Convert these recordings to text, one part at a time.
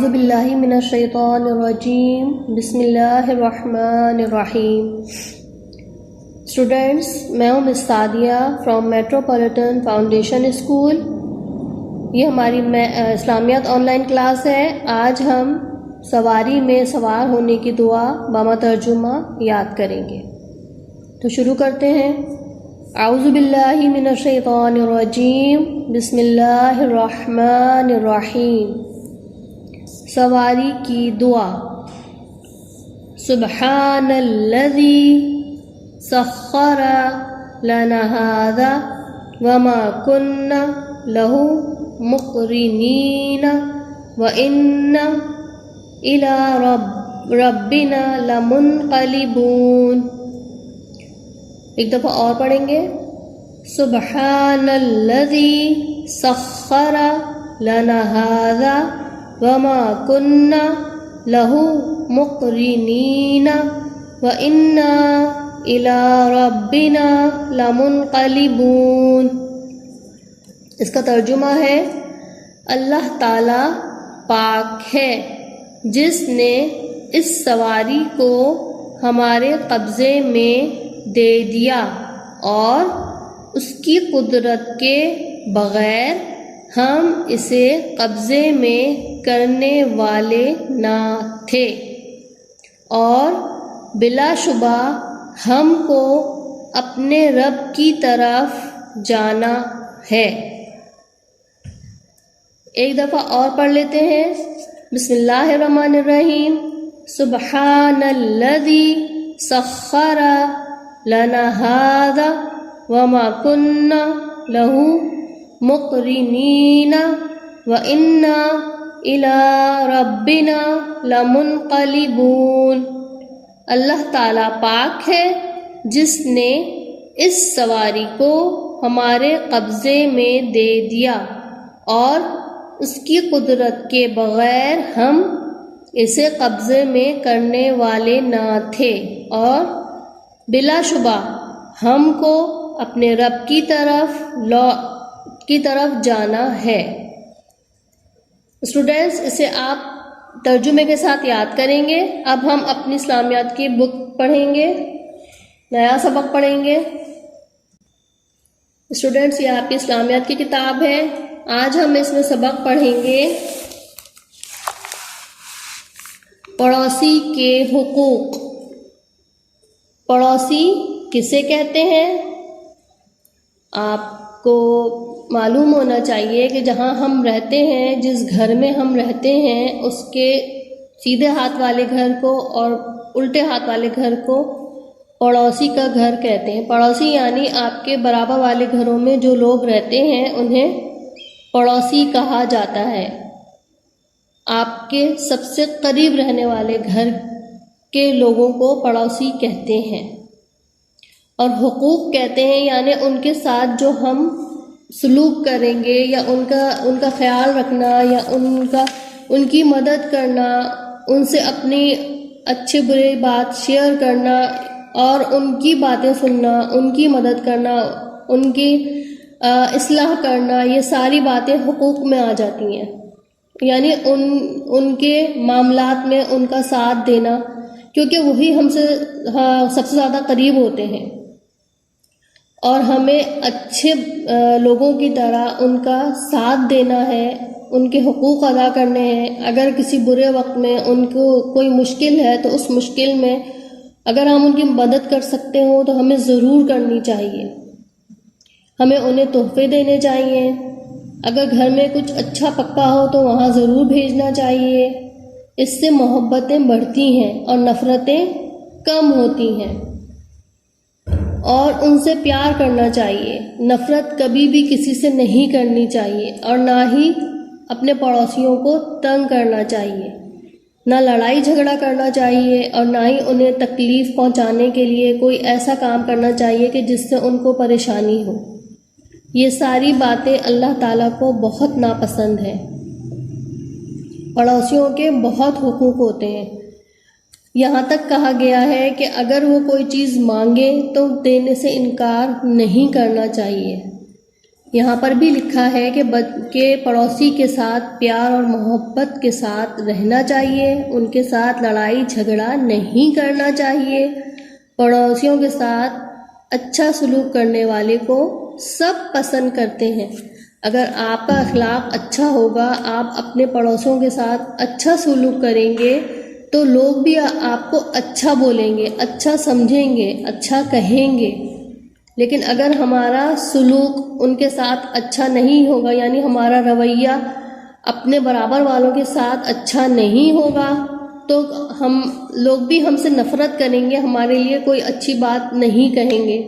اعوذ باللہ من الشیطان الرجیم بسم اللہ الرحمن الرحیم. اسٹوڈینٹس، میں ہوں miss Sadia from metropolitan foundation school. یہ ہماری اسلامیات آن لائن کلاس ہے. آج ہم سواری میں سوار ہونے کی دعا بامہ ترجمہ یاد کریں گے. تو شروع کرتے ہیں. اعوذ باللہ من الشیطان الرجیم بسم اللہ الرحمن الرحیم. سواری کی دعا. سبحان الذی سخر لنا ھذا وما كنا له مقرنین وإنا إلی ربنا لمنقلبون. ایک دفعہ اور پڑھیں گے. سبحان الذی سخر لنا ھذا وما كنا له مقرنین وإنا إلی ربنا لمنقلبون. اس کا ترجمہ ہے اللہ تعالی پاک ہے جس نے اس سواری کو ہمارے قبضے میں دے دیا اور اس کی قدرت کے بغیر ہم اسے قبضے میں کرنے والے نہ تھے، اور بلا شبہ ہم کو اپنے رب کی طرف جانا ہے. ایک دفعہ اور پڑھ لیتے ہیں. بسم اللہ الرحمن الرحیم. سبحان الذی سخر لنا ھذا وما كنا له مقرنین وإنا إلی ربنا لمنقلبون. اللہ تعالیٰ پاک ہے جس نے اس سواری کو ہمارے قبضے میں دے دیا اور اس کی قدرت کے بغیر ہم اسے قبضے میں کرنے والے نہ تھے، اور بلا شبہ ہم کو اپنے رب کی طرف جانا ہے. اسٹوڈینٹس، اسے آپ ترجمے کے ساتھ یاد کریں گے. اب ہم اپنی اسلامیات کی بک پڑھیں گے، نیا سبق پڑھیں گے. اسٹوڈینٹس، یہ آپ کی اسلامیات کی کتاب ہے. آج ہم اس میں سبق پڑھیں گے پڑوسی کے حقوق. پڑوسی کسے کہتے ہیں؟ آپ کو معلوم ہونا چاہیے کہ جہاں ہم رہتے ہیں، جس گھر میں ہم رہتے ہیں، اس کے سیدھے ہاتھ والے گھر کو اور الٹے ہاتھ والے گھر کو پڑوسی کا گھر کہتے ہیں. پڑوسی یعنی آپ کے برابر والے گھروں میں جو لوگ رہتے ہیں انہیں پڑوسی کہا جاتا ہے. آپ کے سب سے قریب رہنے والے گھر کے لوگوں کو پڑوسی کہتے ہیں. اور حقوق کہتے ہیں یعنی ان کے ساتھ جو ہم سلوک کریں گے، یا ان کا خیال رکھنا، یا ان کی مدد کرنا، ان سے اپنی اچھے برے بات شیئر کرنا اور ان کی باتیں سننا، ان کی مدد کرنا، ان کی اصلاح کرنا، یہ ساری باتیں حقوق میں آ جاتی ہیں. یعنی ان کے معاملات میں ان کا ساتھ دینا، کیونکہ وہی ہم سے سب سے زیادہ قریب ہوتے ہیں، اور ہمیں اچھے لوگوں کی طرح ان کا ساتھ دینا ہے، ان کے حقوق ادا کرنے ہیں. اگر کسی برے وقت میں ان کو کوئی مشکل ہے تو اس مشکل میں اگر ہم ان کی مدد کر سکتے ہوں تو ہمیں ضرور کرنی چاہیے. ہمیں انہیں تحفے دینے چاہیے. اگر گھر میں کچھ اچھا پکا ہو تو وہاں ضرور بھیجنا چاہیے. اس سے محبتیں بڑھتی ہیں اور نفرتیں کم ہوتی ہیں. اور ان سے پیار کرنا چاہیے. نفرت کبھی بھی کسی سے نہیں کرنی چاہیے، اور نہ ہی اپنے پڑوسیوں کو تنگ کرنا چاہیے. نہ لڑائی جھگڑا کرنا چاہیے، اور نہ ہی انہیں تکلیف پہنچانے کے لیے کوئی ایسا کام کرنا چاہیے کہ جس سے ان کو پریشانی ہو. یہ ساری باتیں اللہ تعالیٰ کو بہت ناپسند ہیں. پڑوسیوں کے بہت حقوق ہوتے ہیں. یہاں تک کہا گیا ہے کہ اگر وہ کوئی چیز مانگے تو دینے سے انکار نہیں کرنا چاہیے. یہاں پر بھی لکھا ہے کہ پڑوسی کے ساتھ پیار اور محبت کے ساتھ رہنا چاہیے، ان کے ساتھ لڑائی جھگڑا نہیں کرنا چاہیے، پڑوسیوں کے ساتھ اچھا سلوک کرنے والے کو سب پسند کرتے ہیں۔ اگر آپ کا اخلاق اچھا ہوگا، آپ اپنے پڑوسیوں کے ساتھ اچھا سلوک کریں گے تو لوگ بھی آپ کو اچھا بولیں گے، اچھا سمجھیں گے، اچھا کہیں گے۔ لیکن اگر ہمارا سلوک ان کے ساتھ اچھا نہیں ہوگا، یعنی ہمارا رویہ اپنے برابر والوں کے ساتھ اچھا نہیں ہوگا، تو لوگ بھی ہم سے نفرت کریں گے، ہمارے لیے کوئی اچھی بات نہیں کہیں گے،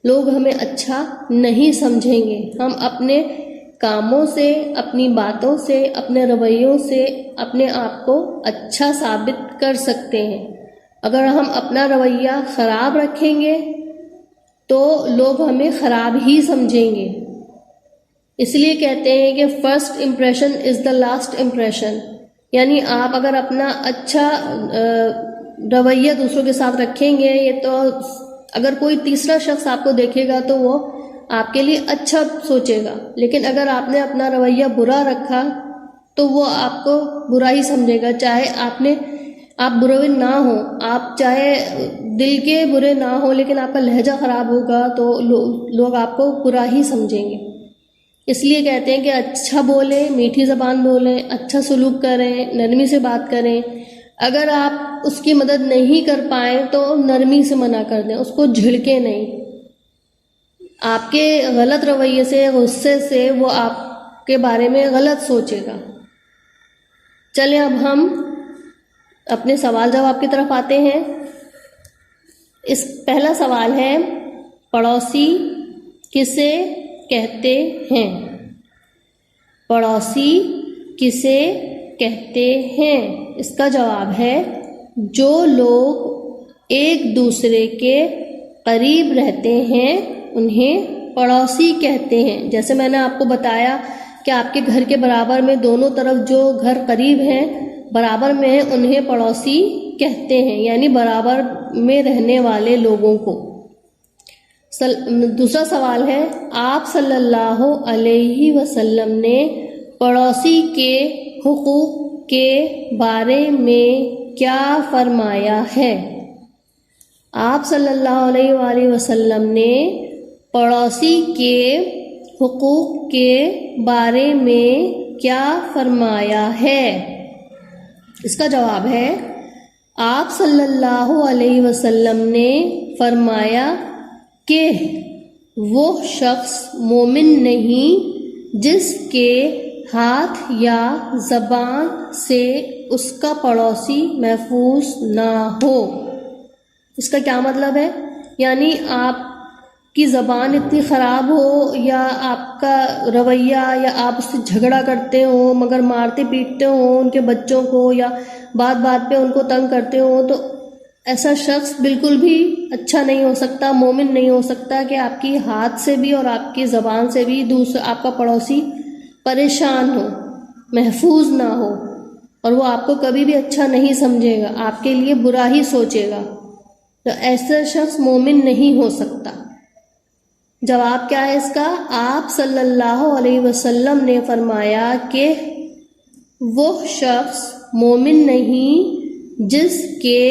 لوگ ہمیں اچھا نہیں سمجھیں گے۔ ہم اپنے کاموں سے، اپنی باتوں سے، اپنے رویوں سے اپنے آپ کو اچھا ثابت کر سکتے ہیں۔ اگر ہم اپنا رویہ خراب رکھیں گے تو لوگ ہمیں خراب ہی سمجھیں گے۔ اس لیے کہتے ہیں کہ first impression is the last impression, یعنی آپ اگر اپنا اچھا رویہ دوسروں کے ساتھ رکھیں گے، یہ تو اگر کوئی تیسرا شخص آپ کو دیکھے گا تو وہ آپ کے لیے اچھا سوچے گا، لیکن اگر آپ نے اپنا رویہ برا رکھا تو وہ آپ کو برا ہی سمجھے گا، چاہے آپ برے نہ ہوں، آپ چاہے دل کے برے نہ ہوں، لیکن آپ کا لہجہ خراب ہوگا تو لوگ آپ کو برا ہی سمجھیں گے۔ اس لیے کہتے ہیں کہ اچھا بولیں، میٹھی زبان بولیں، اچھا سلوک کریں، نرمی سے بات کریں۔ اگر آپ اس کی مدد نہیں کر پائیں تو نرمی سے منع کر دیں، اس کو جھڑکیں نہیں۔ آپ کے غلط رویے سے، غصے سے وہ آپ کے بارے میں غلط سوچے گا۔ چلیں اب ہم اپنے سوال جواب کی طرف آتے ہیں۔ اس پہلا سوال ہے، پڑوسی کسے کہتے ہیں؟ پڑوسی کسے کہتے ہیں؟ اس کا جواب ہے، جو لوگ ایک دوسرے کے قریب رہتے ہیں انہیں پڑوسی کہتے ہیں۔ جیسے میں نے آپ کو بتایا کہ آپ کے گھر کے برابر میں دونوں طرف جو گھر قریب ہیں، برابر میں انہیں پڑوسی کہتے ہیں، یعنی برابر میں رہنے والے لوگوں کو۔ دوسرا سوال ہے، آپ صلی اللہ علیہ وسلم نے پڑوسی کے حقوق کے بارے میں کیا فرمایا ہے؟ آپ صلی اللہ علیہ وآلہ وسلم نے پڑوسی کے حقوق کے بارے میں کیا فرمایا ہے؟ اس کا جواب ہے، آپ صلی اللہ علیہ وسلم نے فرمایا کہ وہ شخص مومن نہیں جس کے ہاتھ یا زبان سے اس کا پڑوسی محفوظ نہ ہو۔ اس کا کیا مطلب ہے؟ یعنی آپ کی زبان اتنی خراب ہو، یا آپ کا رویہ، یا آپ اس سے جھگڑا کرتے ہو مگر مارتے پیٹتے ہو ان کے بچوں کو، یا بات بات پہ ان کو تنگ کرتے ہو، تو ایسا شخص بالکل بھی اچھا نہیں ہو سکتا، مومن نہیں ہو سکتا کہ آپ کی ہاتھ سے بھی اور آپ کی زبان سے بھی آپ کا پڑوسی پریشان ہو، محفوظ نہ ہو، اور وہ آپ کو کبھی بھی اچھا نہیں سمجھے گا، آپ کے لیے برا ہی سوچے گا، تو ایسا شخص مومن نہیں ہو سکتا۔ جواب کیا ہے اس کا؟ آپ صلی اللہ علیہ وسلم نے فرمایا کہ وہ شخص مومن نہیں جس کے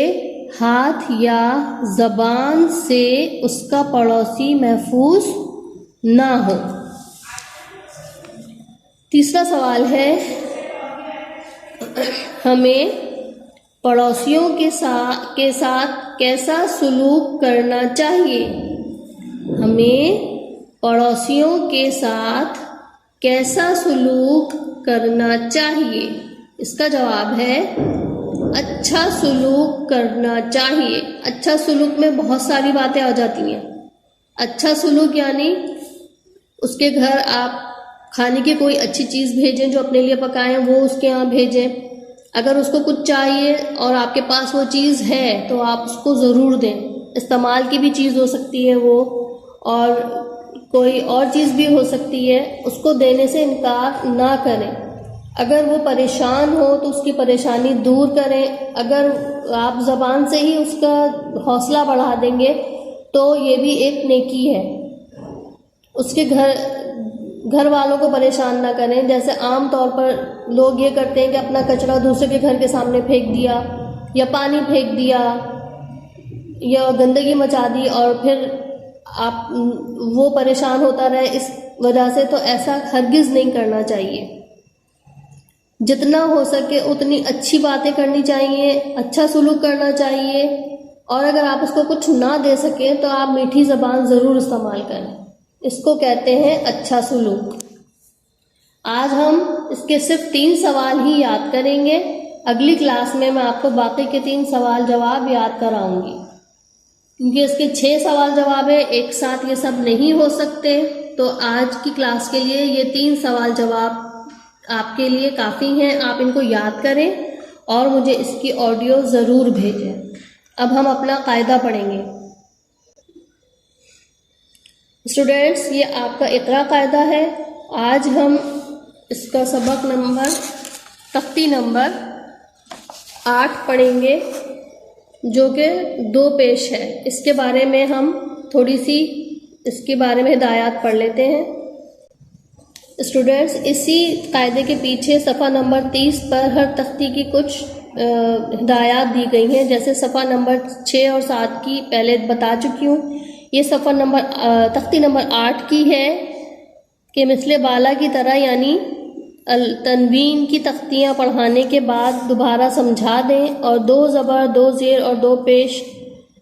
ہاتھ یا زبان سے اس کا پڑوسی محفوظ نہ ہو۔ تیسرا سوال ہے، ہمیں پڑوسیوں کے ساتھ کیسا سلوک کرنا چاہیے؟ ہمیں پڑوسیوں کے ساتھ کیسا سلوک کرنا چاہیے؟ اس کا جواب ہے، اچھا سلوک کرنا چاہیے۔ اچھا سلوک میں بہت ساری باتیں آ جاتی ہیں۔ اچھا سلوک یعنی اس کے گھر آپ کھانے کی کوئی اچھی چیز بھیجیں، جو اپنے لیے پکائیں وہ اس کے یہاں بھیجیں۔ اگر اس کو کچھ چاہیے اور آپ کے پاس وہ چیز ہے تو آپ اس کو ضرور دیں۔ استعمال کی بھی چیز ہو سکتی ہے وہ، اور کوئی اور چیز بھی ہو سکتی ہے، اس کو دینے سے انکار نہ کریں۔ اگر وہ پریشان ہو تو اس کی پریشانی دور کریں۔ اگر آپ زبان سے ہی اس کا حوصلہ بڑھا دیں گے تو یہ بھی ایک نیکی ہے۔ اس کے گھر والوں کو پریشان نہ کریں. جیسے عام طور پر لوگ یہ کرتے ہیں کہ اپنا کچرا دوسرے کے گھر کے سامنے پھینک دیا یا پانی پھینک دیا یا گندگی مچا دی اور پھر آپ وہ پریشان ہوتا رہے اس وجہ سے. تو ایسا ہرگز نہیں کرنا چاہیے. جتنا ہو سکے اتنی اچھی باتیں کرنی چاہیے, اچھا سلوک کرنا چاہیے, اور اگر آپ اس کو کچھ نہ دے سکیں تو آپ میٹھی زبان ضرور استعمال کریں. اس کو کہتے ہیں اچھا سلوک. آج ہم اس کے صرف 3 سوال ہی یاد کریں گے. اگلی کلاس میں آپ کو باقی کے 3 سوال جواب یاد کراؤں گی, کیونکہ اس کے 6 سوال جواب ہے, ایک ساتھ یہ سب نہیں ہو سکتے. تو آج کی کلاس کے لیے یہ 3 سوال جواب آپ کے لیے کافی ہیں. آپ ان کو یاد کریں اور مجھے اس کی آڈیو ضرور بھیجیں. اب ہم اپنا قاعدہ پڑھیں گے. اسٹوڈینٹس, یہ آپ کا اقرا قاعدہ ہے. آج ہم اس کا سبق نمبر تختی نمبر 8 پڑھیں گے, جو کہ 2 پیش ہے. اس کے بارے میں ہم تھوڑی سی اس کے بارے میں ہدایات پڑھ لیتے ہیں. اسٹوڈینٹس, اسی قاعدے کے پیچھے صفحہ نمبر 30 پر ہر تختی کی کچھ ہدایات دی گئی ہیں. جیسے صفحہ نمبر 6 اور 7 کی پہلے بتا چکی ہوں. یہ صفحہ نمبر تختی نمبر 8 کی ہے کہ مثل بالا کی طرح, یعنی تنوین کی تختیاں پڑھانے کے بعد دوبارہ سمجھا دیں, اور 2 زبر 2 زیر اور 2 پیش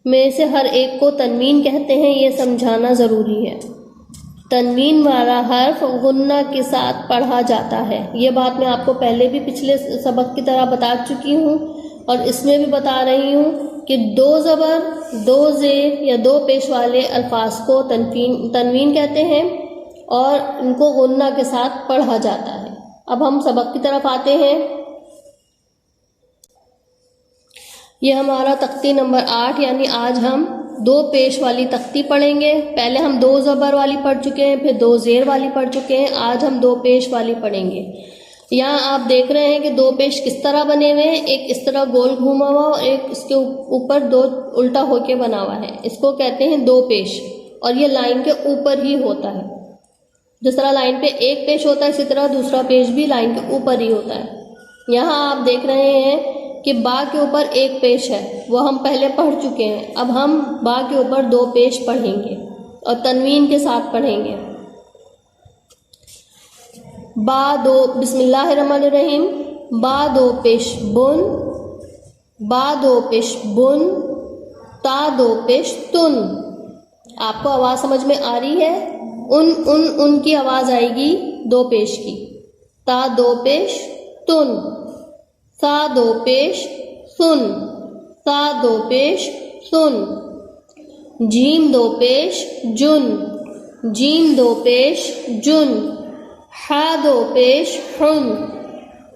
میں سے ہر ایک کو تنوین کہتے ہیں, یہ سمجھانا ضروری ہے. تنوین والا حرف غنہ کے ساتھ پڑھا جاتا ہے. یہ بات میں آپ کو پہلے بھی پچھلے سبق کی طرح بتا چکی ہوں, اور اس میں بھی بتا رہی ہوں کہ 2 زبر 2 زیر یا 2 پیش والے الفاظ کو تنوین کہتے ہیں, اور ان کو غنہ کے ساتھ پڑھا جاتا ہے. اب ہم سبق کی طرف آتے ہیں. یہ ہمارا تختی نمبر 8, یعنی آج ہم 2 پیش والی تختی پڑھیں گے. پہلے ہم 2 زبر والی پڑھ چکے ہیں, پھر 2 زیر والی پڑھ چکے ہیں. آج ہم 2 پیش والی پڑھیں گے. یہاں آپ دیکھ رہے ہیں کہ 2 پیش کس طرح بنے ہوئے ہیں. ایک اس طرح گول گھوما ہوا اور ایک اس کے اوپر 2 الٹا ہو کے بنا ہوا ہے. اس کو کہتے ہیں 2 پیش, اور یہ لائن کے اوپر ہی ہوتا ہے. جس طرح لائن پہ ایک پیش ہوتا ہے, اسی طرح دوسرا پیش بھی لائن کے اوپر ہی ہوتا ہے. یہاں آپ دیکھ رہے ہیں کہ با کے اوپر ایک پیش ہے, وہ ہم پہلے پڑھ چکے ہیں. اب ہم با کے اوپر 2 پیش پڑھیں گے اور تنوین کے ساتھ پڑھیں گے. با 2, بسم اللہ الرحمن الرحیم. با 2 پیش بن, با 2 پیش بن, تا 2 پیش تن. آپ کو آواز سمجھ میں آ رہی ہے؟ ان کی آواز آئے گی 2 پیش کی. تا 2 پیش تن, سا 2 پیش سن, سا 2 پیش سن. جیم 2 پیش جن, جیم 2 پیش جن. ہا 2 پیش ہن,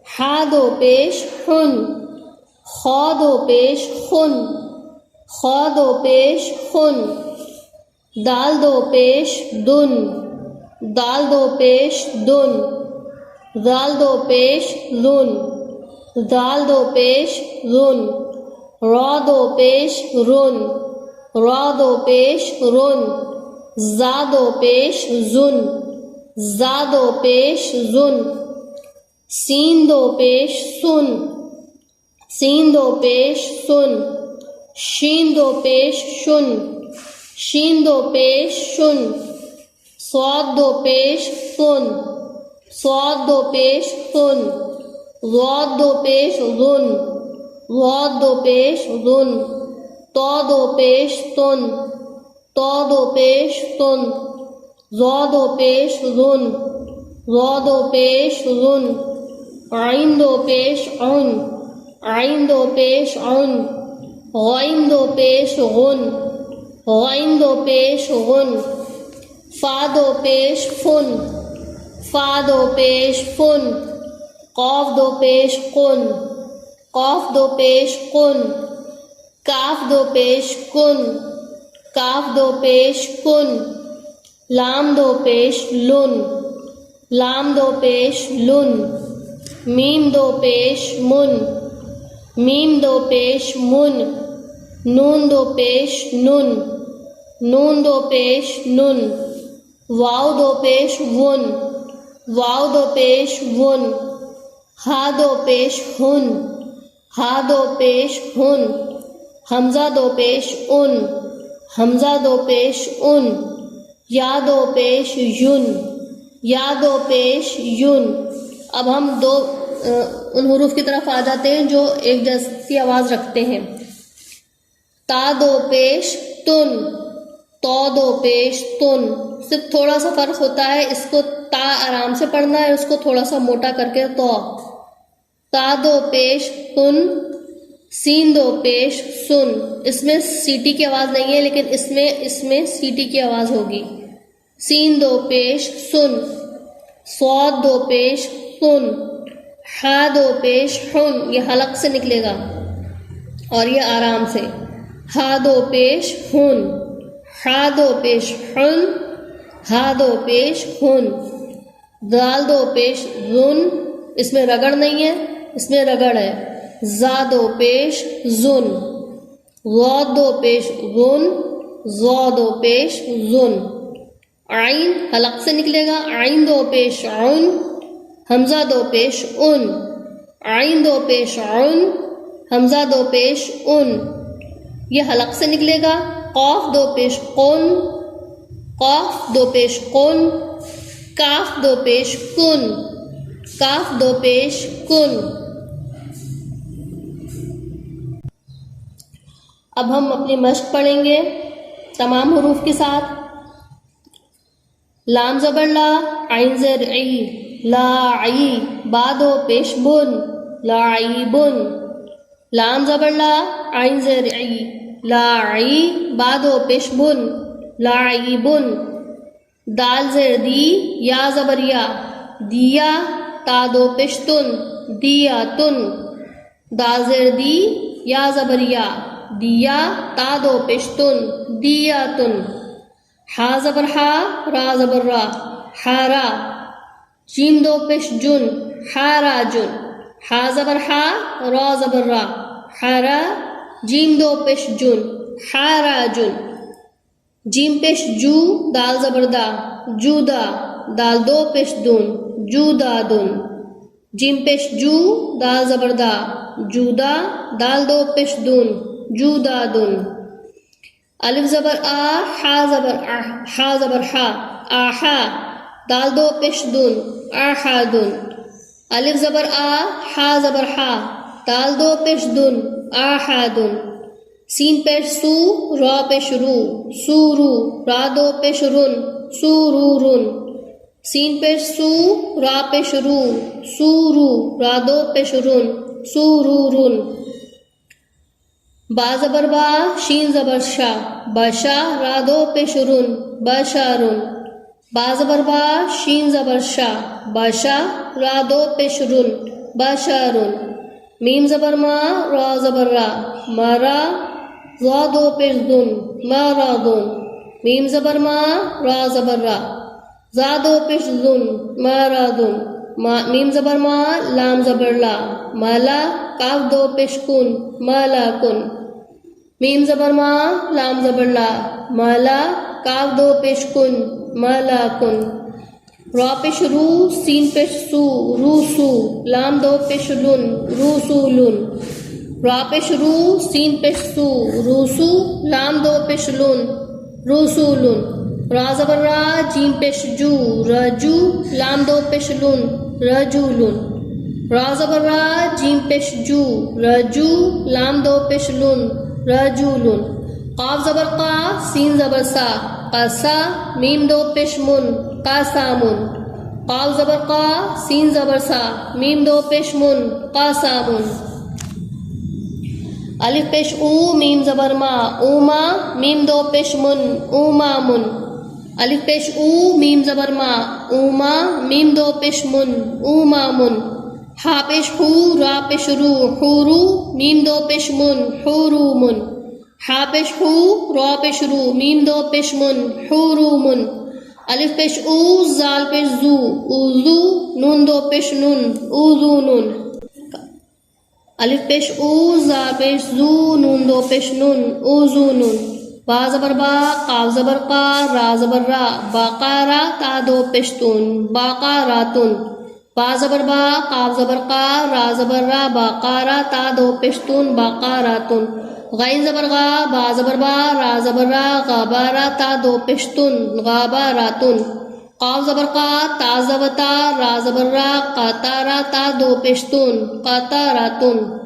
ہا 2 پیش ہن. خا 2 پیش خن, خا 2 پیش خن. دال 2 پیش دن, دال 2 پیش دن. دال 2 پیش لن, دال 2 پیش رن. را 2 پیش رن, را 2 پیش رن. زا 2 پیش زن, زا 2 پیش زن. سین 2 پیش سن, سین 2 پیش سن. شین 2 پیش شن, شین 2 پیش شن. صاد 2 پیش سن, صاد 2 پیش سن. ضاد 2 پیش ظن, ضاد 2 پیش ظن. تا 2 پیش تن, تا 2 پیش تن. ضا 2 پیش ظن, ضا 2 پیش ظن. عین 2 پیش عن, عین 2 پیش عن. غین 2 پیش غن, غین 2 پیش غن. فا 2 پیش فن, فا 2 پیش فن. قاف 2 پیش قن, قاف 2 پیش قن. کاف 2 پیش کن, کاف 2 پیش کن. لام 2 پیش لن, لام 2 پیش لن. میم 2 پیش من, میم 2 پیش من. نون 2 پیش نن, نون 2 پیش نن. واو 2 پیش ون, واو دو پیش ون، ہا دو پیش ہن، ہا دو پیش ہن، حمزہ دو پیش ان، حمزہ دو پیش ان، یا دو پیش یون، یا دو پیش یون۔ اب ہم ان حروف کی طرف آ جاتے ہیں جو ایک جیسی آواز رکھتے ہیں۔ تا دو پیش تن، تو دو پیش تن، صرف تھوڑا سا فرق ہوتا ہے، اس کو تا آرام سے پڑھنا ہے، اس کو تھوڑا سا موٹا کر کے تو۔ تا دو پیش تن، سین دو پیش سن، اس میں سیٹی کی آواز نہیں ہے لیکن اس میں سیٹی کی آواز ہوگی۔ سین دو پیش سن، صاد دو پیش سن، ہا دو پیش ہن، یہ حلق سے نکلے گا اور یہ آرام سے۔ ہا دو پیش ہن، ہا دو پیش ہن، ہا دو پیش ہن۔ دال دو پیش ذن، اس میں رگڑ نہیں ہے، اس میں رگڑ ہے۔ زا دو پیش زن، غاد دو پیش غن، زا دو پیش زن۔ عین حلق سے نکلے گا، عین دو پیش عن، حمزہ دو پیش ان، عین دو پیش عن، حمزہ دو پیش ان، یہ حلق سے نکلے گا۔ قاف دو پیش قن، قاف دو پیش قن، کاف دو پیش کن، کاف دو پیش کن۔ اب ہم اپنی مشق پڑھیں گے تمام حروف کے ساتھ۔ لام زبر لا، عین زیر عی، لا عی، با دو پیش بن، لاعبن۔ لام زبر لا، عین زیر عی، لا عی، با دو پیش بن، لاعبن۔ دال زیر دی، یا زبر یا، دیا، تا دو پیش تن، دیا تن۔ دال زیر دی، یا زبر یا، دیا، تا دو پیش تن، دیا تن۔ ہا زبر ہا، را زبر را، ہارا۔ جیم دو پیش جن، ہارا جن۔ ہا زبر ہا، را زبر را، ہارا۔ جیم دو پیش جن، ہارا جن۔ جیم پیش جو، دال زبر دا، جودا۔ دال دو پیش دن، جودا دن۔ جیم پیش جو، دال زبر دا، جودا۔ دال دو پیش دن، جودا دن۔ الف زبر آ، ہا زبر ہا زبر ہا، آہا۔ دال دو پیش دن، آہا دن۔ الف زبر آ، ہا زبر ہا، دال دو پیش دن، آہا دن۔ سین پیش سو، را پیش رو، سورو۔ را دو پیش رن، سورورن۔ سین پیش سو، را پیش رو، سورو۔ را دو پیش رن، سورورن۔ با زبر با، شین زبر شا، بشا۔ را دو پیش رن، بشارن۔ با زبر با، شین زبر شا، بشا۔ را دو پیش رن، بشارن۔ میم زبر ما، را زبر را، مرا۔ را دو پیش دن، مرادن۔ میم زبر ما، را زبر را، زا دو پیش دن، مرادن۔ میم زبر ما، لام زبر لا، مالا۔ کاف دو پیش کن، مالا کن۔ میم زبر ما، لام زبر لا، مالا۔ کاف دو پیش کن، مالا کن۔ را پیش رو، سین پیش سو، روسو۔ لام دو پیش لن، روسولن۔ را پیش رو، سین پیش سو، روسو۔ لام دو پیش لن، روسولن۔ را زبر را، جیم پیش جو، رجو۔ لام دو پیش لن، رجولن۔ را زبر را، جیم پیش جو، رجو۔ لام دو پیش لن، رجولن۔ قاف زبر قا، سین زبر سا، قسا۔ میم دو پیش من، قاسامن۔ قاف زبر قا، سین زبر سا، میم دو پیش من، قاسامن۔ الف پیش او، میم زبر ما، اوما۔ میم دو پیش من، اومامن۔ الف پیش او، میم زبر ما، اوما۔ میم دو پیش من، اومامن۔ ہا پیش ہو، را پیش رو، حورو۔ میم دو پیش من، حورومن۔ ہا پیش ہو، را پیش رو، میم دو پیش من، حورومن۔ الف پیش او، زال پیش زو، اوزو۔ نون دو پیش نن، اوزونن۔ الف پیش او، زا پیش زو، نون دو پیش نن، اوزونن۔ با زبر با، قاف زبر قا، را زبر را، باقارا تا دو پشتون، باقاراتن. با زبر با، قاف زبر قا، را زبر را، باقارا تا دو پشتون، باقاراتن. غین زبر غا، با زبر با، را زبر را، غابارا تا دو پشتون، غاباراتن. قاف زبر قا، تا زبر تا، را زبر را، قاتارا تا دو پشتون، قاتاراتن.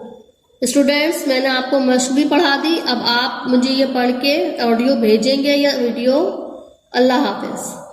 اسٹوڈینٹس میں نے آپ کو مشق بھی پڑھا دی. اب آپ مجھے یہ پڑھ کے آڈیو بھیجیں گے یا ویڈیو. اللہ حافظ.